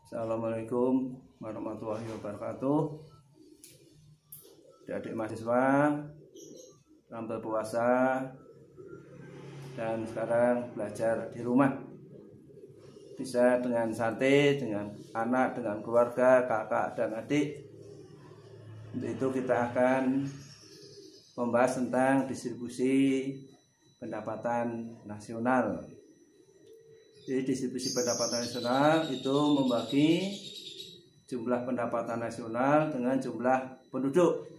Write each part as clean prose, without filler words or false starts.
Assalamualaikum warahmatullahi wabarakatuh. Adik-adik mahasiswa yang berpuasa dan sekarang belajar di rumah, bisa dengan santai, dengan anak, dengan keluarga, kakak dan adik. Untuk itu kita akan membahas tentang distribusi pendapatan nasional. Jadi distribusi pendapatan nasional itu membagi jumlah pendapatan nasional dengan jumlah penduduk,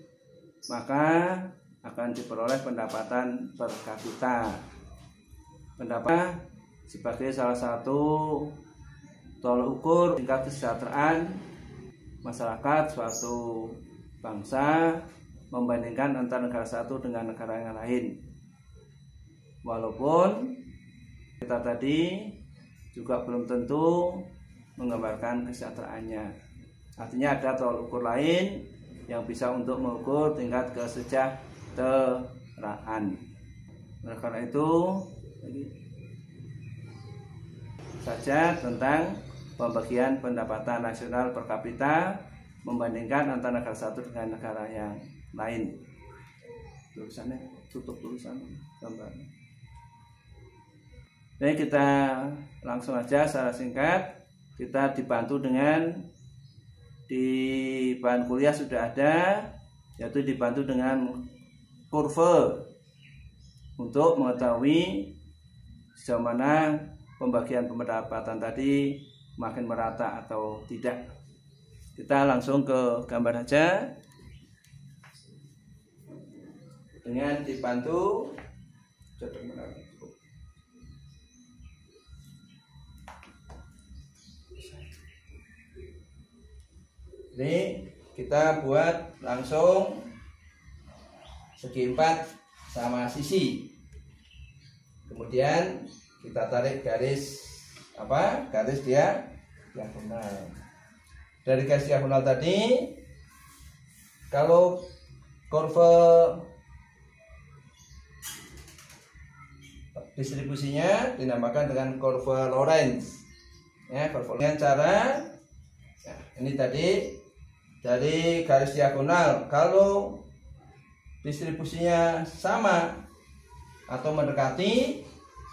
maka akan diperoleh pendapatan per kapita. Pendapat sebagai salah satu tolak ukur tingkat kesejahteraan masyarakat suatu bangsa membandingkan antara negara satu dengan negara yang lain. Walaupun kita tadi juga belum tentu menggambarkan kesejahteraannya. Artinya ada tolak ukur lain yang bisa untuk mengukur tingkat kesejahteraan. Oleh karena itu saja tentang pembagian pendapatan nasional per kapita membandingkan antara negara satu dengan negara yang lain. Tulisannya tutup tulisan gambarnya. Jadi kita langsung aja secara singkat, kita dibantu dengan di bahan kuliah sudah ada, yaitu dibantu dengan kurva untuk mengetahui sejauh mana pembagian pendapatan tadi makin merata atau tidak. Kita langsung ke gambar aja dengan dibantu. Ini kita buat langsung segi 4 sama sisi. Kemudian kita tarik garis garis diagonal. Dari garis diagonal tadi, kalau kurva distribusinya dinamakan dengan kurva Lorenz. Ya, kurva dengan cara ini tadi dari garis diagonal, kalau distribusinya sama atau mendekati,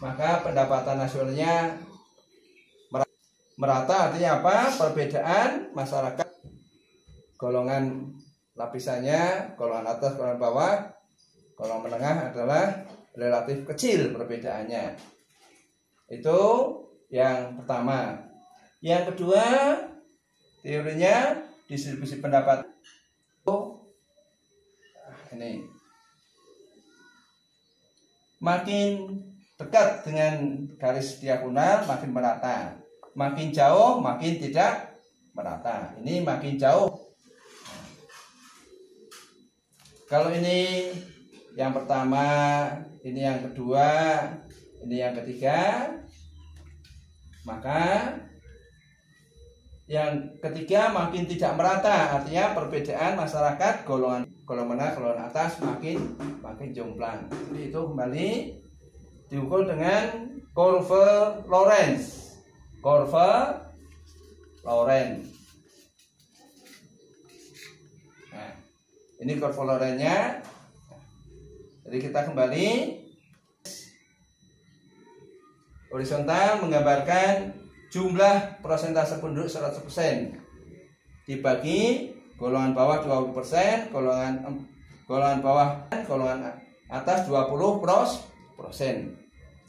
maka pendapatan nasionalnya merata. Artinya apa? Perbedaan masyarakat, golongan lapisannya, golongan atas, golongan bawah, golongan menengah adalah relatif kecil perbedaannya. Itu yang pertama. Yang kedua, teorinya distribusi pendapat ini makin dekat dengan garis diagonal makin merata, makin jauh makin tidak merata. Ini makin jauh. Kalau ini yang pertama, ini yang kedua, ini yang ketiga, maka yang ketiga makin tidak merata. Artinya perbedaan masyarakat golongan menengah, golongan atas makin jomplang. Jadi itu kembali diukur dengan kurva Lorenz. Kurva Lorenz. Nah, ini kurva Lorenznya. Jadi kita kembali horizontal menggambarkan jumlah persentase penduduk 100% dibagi golongan bawah 20%, golongan bawah, golongan atas 20%.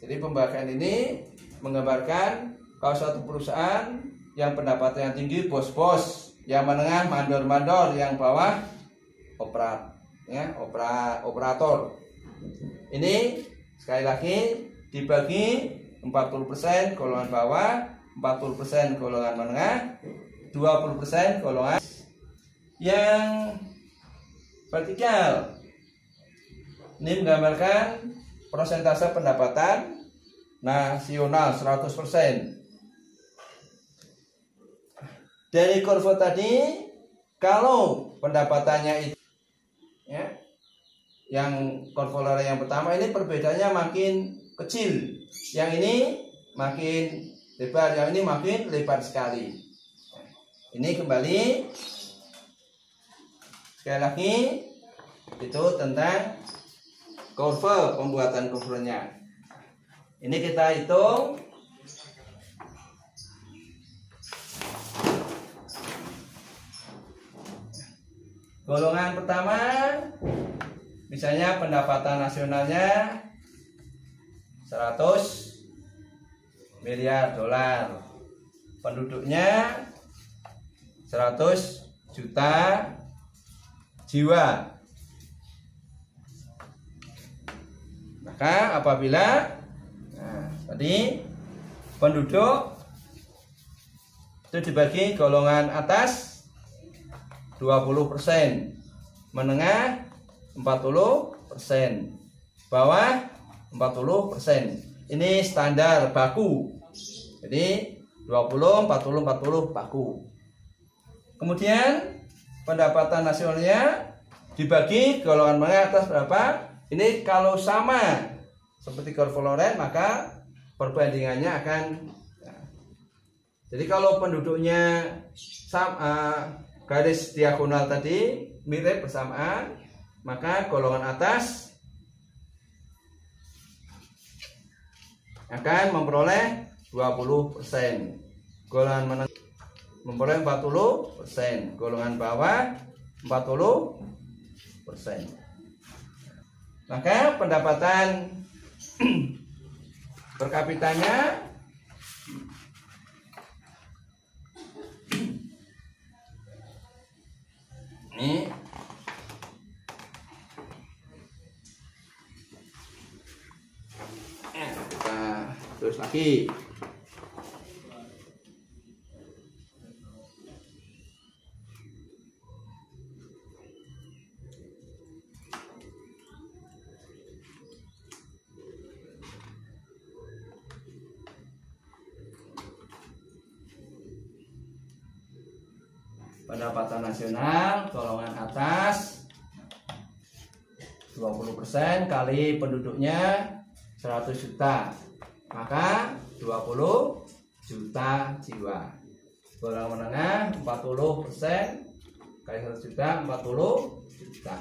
Jadi pembagian ini menggambarkan kalau suatu perusahaan yang pendapatannya tinggi bos-bos, yang menengah mandor-mandor, yang bawah operator. Ini sekali lagi dibagi 40% golongan bawah, 40% golongan menengah, 20% golongan yang vertikal. Ini menggambarkan persentase pendapatan nasional 100%. Dari kurva tadi, kalau pendapatannya itu yang kurva Lorenz yang pertama ini perbedaannya makin kecil, yang ini makin lebar, yang ini makin lebar sekali. Ini kembali sekali lagi itu tentang kurva, pembuatan kurvanya. Ini kita hitung golongan pertama, misalnya pendapatan nasionalnya 100 miliar dolar, penduduknya 100 juta jiwa. Maka apabila tadi penduduk itu dibagi golongan atas 20%, menengah 40%, bawah 40%. Ini standar baku. Jadi 20, 40, 40 baku. Kemudian pendapatan nasionalnya dibagi golongan menengah atas berapa? Ini kalau sama seperti kurva Lorenz maka perbandingannya akan, jadi kalau penduduknya sama, garis diagonal tadi mirip bersamaan, maka golongan atas akan memperoleh 20%, golongan menengah memperoleh 40%, golongan bawah 40%. Maka pendapatan per kapitanya ini kita terus lagi. Pendapatan nasional golongan atas 20% kali penduduknya 100 juta, maka 20 juta jiwa. Golongan menengah 40% kali 100 juta 40 juta.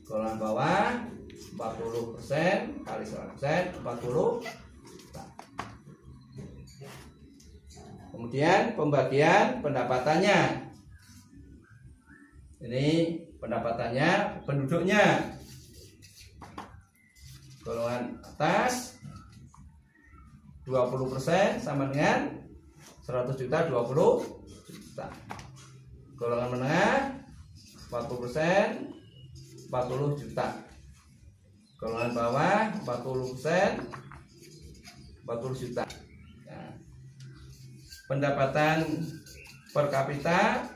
Golongan bawah 40% kali 100% 40 juta. Kemudian pembagian pendapatannya. Ini pendapatannya penduduknya. Golongan atas 20% sama dengan 100 juta 20 juta. Golongan menengah 40% 40 juta. Golongan bawah 40% 40 juta. Nah, pendapatan per kapita,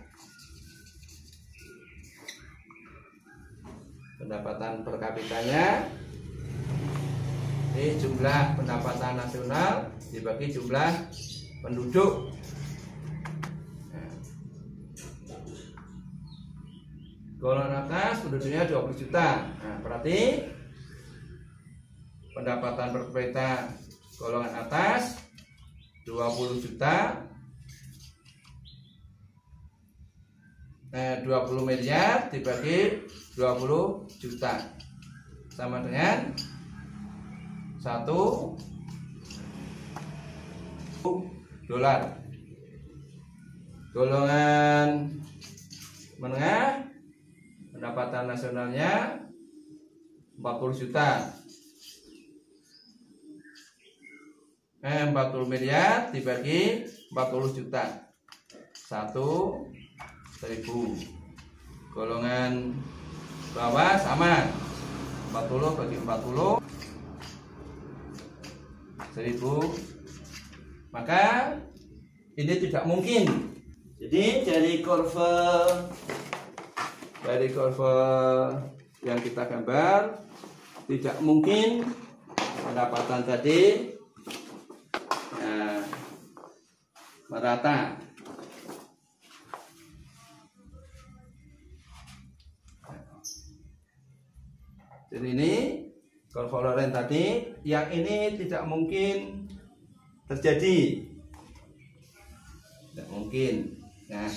pendapatan per kapitanya ini jumlah pendapatan nasional dibagi jumlah penduduk. Nah, golongan atas penduduknya 20 juta. Nah, berarti pendapatan per kapita golongan atas 20 juta, 20 miliar dibagi 20 juta sama dengan 1 dolar. Golongan menengah pendapatan nasionalnya 40 juta, 40 miliar dibagi 40 juta 1.000. Golongan bawah sama 40 bagi 40 1000. Maka ini tidak mungkin. Jadi dari kurva yang kita gambar tidak mungkin pendapatan tadi merata. Jadi ini kurva Lorenz tadi, yang ini tidak mungkin terjadi, tidak mungkin. Nah,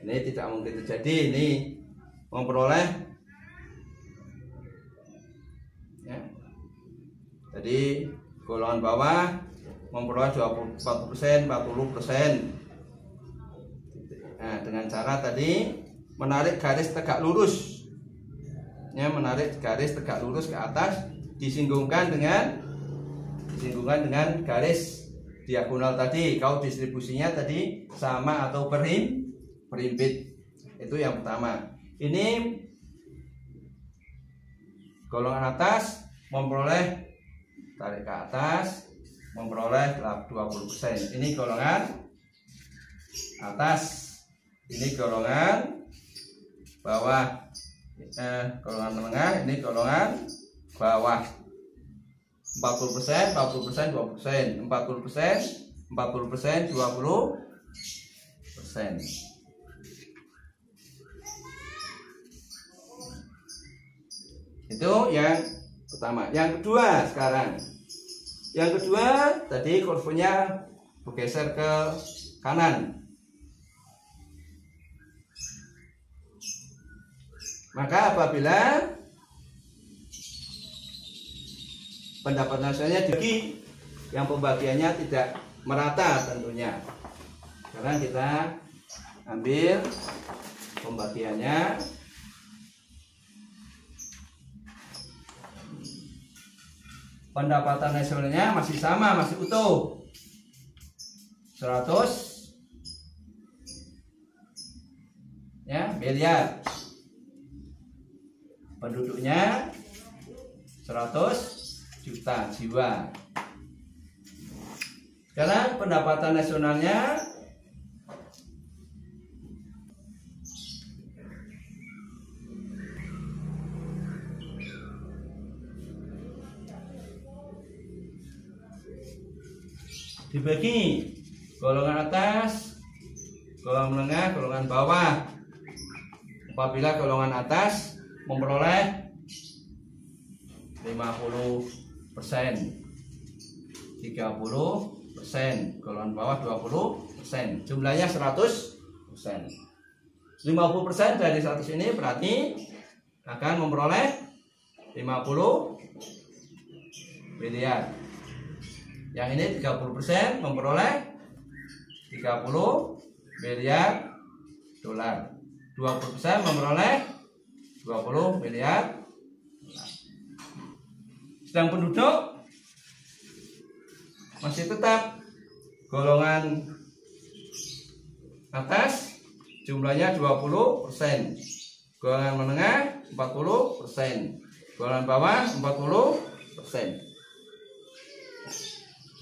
ini tidak mungkin terjadi. Ini memperoleh ya. Jadi golongan bawah memperoleh 40%, 40%. Nah, dengan cara tadi menarik garis tegak lurus. Ya, menarik garis tegak lurus ke atas, disinggungkan dengan garis diagonal tadi. Kalau distribusinya tadi sama atau berimpit. Itu yang pertama. Ini golongan atas memperoleh, tarik ke atas, memperoleh 20%. Ini golongan atas. Ini golongan bawah. Golongan menengah, ini golongan bawah. 40%, 40%, 20%, 40%, 40%, 20%. Itu yang pertama. Yang kedua sekarang. Yang kedua tadi kurvanya bergeser ke kanan. Maka apabila pendapatan nasionalnya dibagi, yang pembagiannya tidak merata tentunya. Sekarang kita ambil pembagiannya. Pendapatan nasionalnya masih sama, masih utuh. 100 ya, miliar. Penduduknya 100 juta jiwa. Sekarang pendapatan nasionalnya dibagi golongan atas, golongan menengah, golongan bawah. Apabila golongan atas memperoleh 50%, 30%, golongan bawah 20%, jumlahnya 100%. 50% dari 100 ini berarti akan memperoleh 50 miliar. Yang ini 30% memperoleh 30 miliar dolar. 20% memperoleh 20 miliar. Sedang penduduk masih tetap golongan atas jumlahnya 20%, golongan menengah 40%, golongan bawah 40%.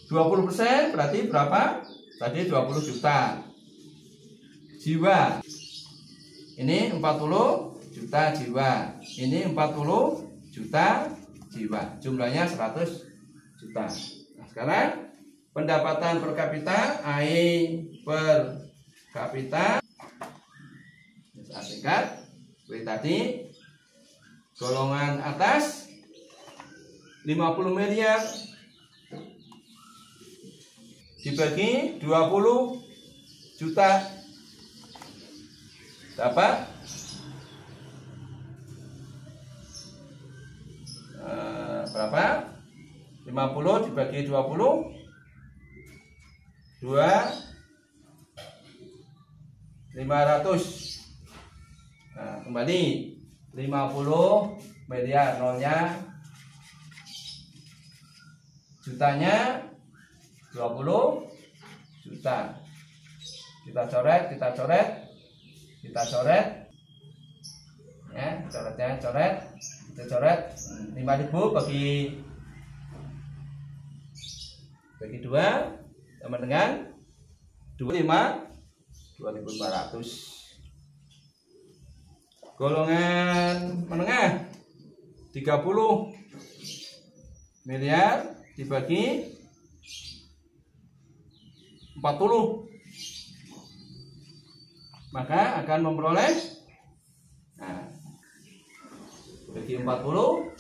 20% berarti berapa? Tadi 20 juta jiwa. Ini 40 juta jiwa. Ini 40 juta jiwa. Jumlahnya 100 juta. Nah, sekarang pendapatan per kapita, AI per kapita. Saya singkat. Seperti tadi, golongan atas 50 miliar dibagi 20 juta dapat berapa? 50 dibagi 20 500. Nah, kembali 50 miliar, nolnya jutanya 20 juta. Kita coret ya, coretnya kita coret 5.000 bagi 2 sama dengan 2.400. Golongan menengah 30 miliar dibagi 40, maka akan memperoleh, nah, bagi 40,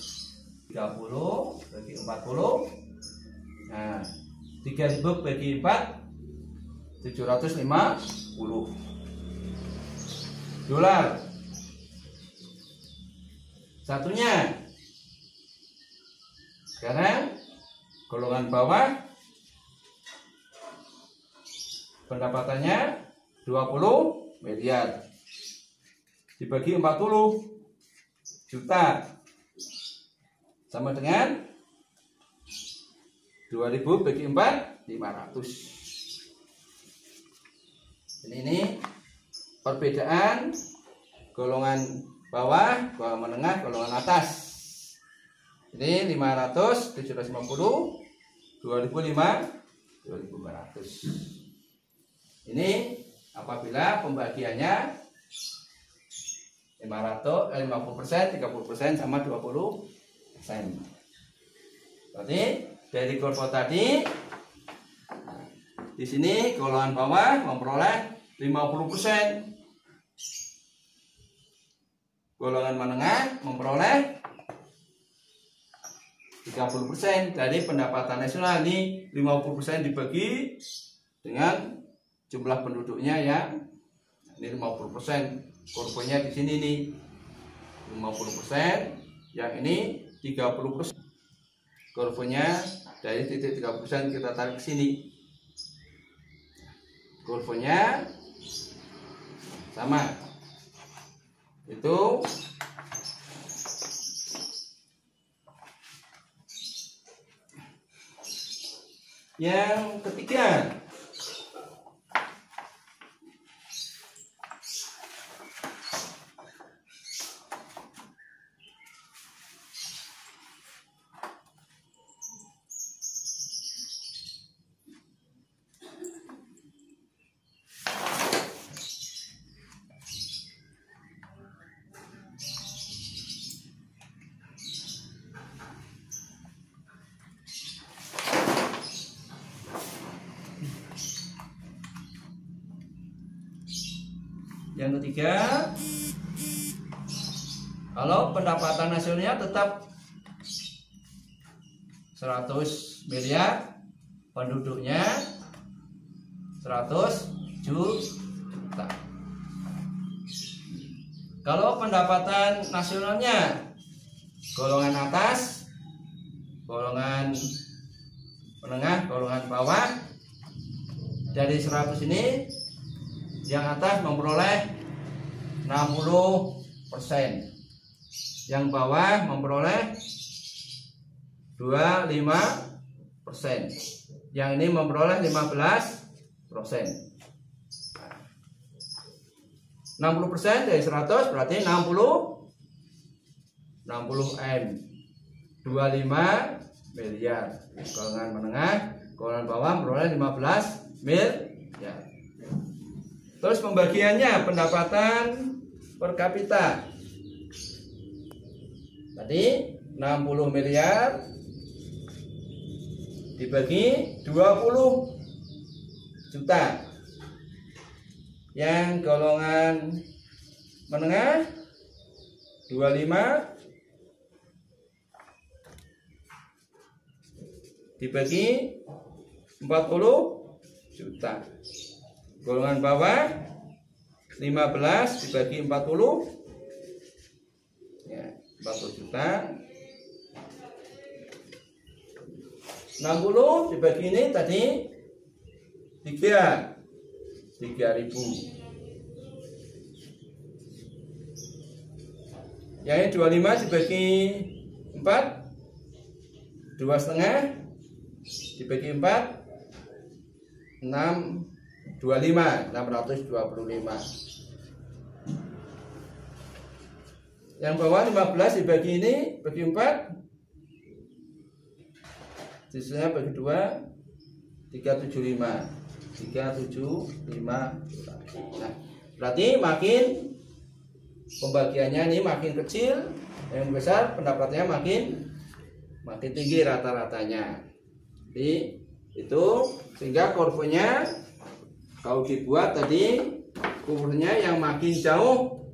30 bagi 40, nah, 3.000 bagi 4, 750. dolar. Satunya. Sekarang golongan bawah pendapatannya 20 miliar dibagi 40 juta sama dengan 2000 bagi 4 500. Ini perbedaan golongan bawah, golongan menengah, golongan atas. Ini 500, 750, 2005, 2500. Ini apabila pembagiannya 50%, 30% sama 20%. Berarti dari kurva tadi, di sini golongan bawah memperoleh 50%, golongan menengah memperoleh 30%. Dari pendapatan nasional ini 50% dibagi dengan jumlah penduduknya yang ini 50%. Kurvanya di sini nih 50%, yang ini 30%. Kurvanya dari titik 30% kita tarik ke sini. Kurvanya sama. Itu yang ketiga. Yang ketiga, kalau pendapatan nasionalnya tetap 100 miliar, penduduknya 100 juta. Kalau pendapatan nasionalnya golongan atas, golongan menengah, golongan bawah, dari 100 ini yang atas memperoleh 60%, yang bawah memperoleh 25%, yang ini memperoleh 15%. 60% dari 100 berarti 60 M, 25 miliar. Golongan menengah, golongan bawah memperoleh 15 miliar. Terus pembagiannya pendapatan per kapita. Tadi 60 miliar dibagi 20 juta. Yang golongan menengah 25 dibagi 40 juta. Golongan bawah 15 dibagi 40 ya, 40 juta. 60 dibagi ini tadi 3.000. Yang ini 25 dibagi 4, 2,5 dibagi 4, 625. Yang bawah 15 dibagi ini bagi 4, sisanya bagi 2, 375. Nah, berarti makin pembagiannya ini makin kecil, yang besar pendapatnya makin tinggi rata-ratanya. Jadi itu sehingga kurvanya kalau dibuat tadi kurvanya yang makin jauh.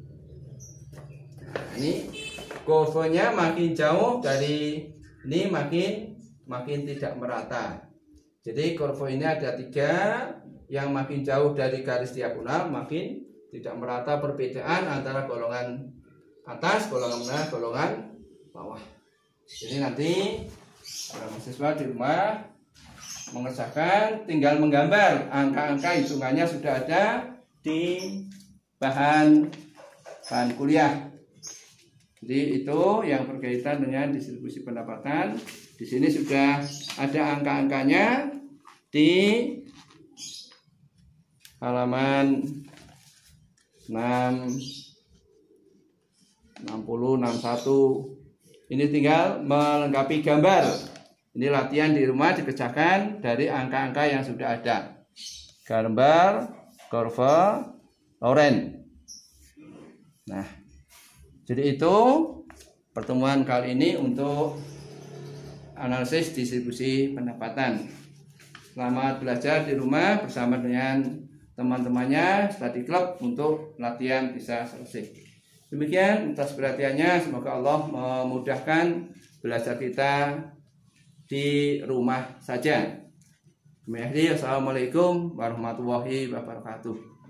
Nah, ini kurvanya makin jauh dari ini makin tidak merata. Jadi kurva ini ada 3, yang makin jauh dari garis diagonal makin tidak merata perbedaan antara golongan atas, golongan menengah, golongan bawah. Jadi nanti para mahasiswa di rumah mengerjakan, tinggal menggambar angka-angka hitungannya sudah ada di bahan kuliah. Jadi itu yang berkaitan dengan distribusi pendapatan. Di sini sudah ada angka-angkanya di halaman 60, 61. Ini tinggal melengkapi gambar. Ini latihan di rumah dikerjakan dari angka-angka yang sudah ada. Gambar kurva Laurent. Nah, jadi itu pertemuan kali ini untuk analisis distribusi pendapatan. Selamat belajar di rumah bersama dengan teman-temannya study club untuk latihan bisa selesai. Demikian atas perhatiannya, semoga Allah memudahkan belajar kita di rumah saja. Assalamualaikum warahmatullahi wabarakatuh.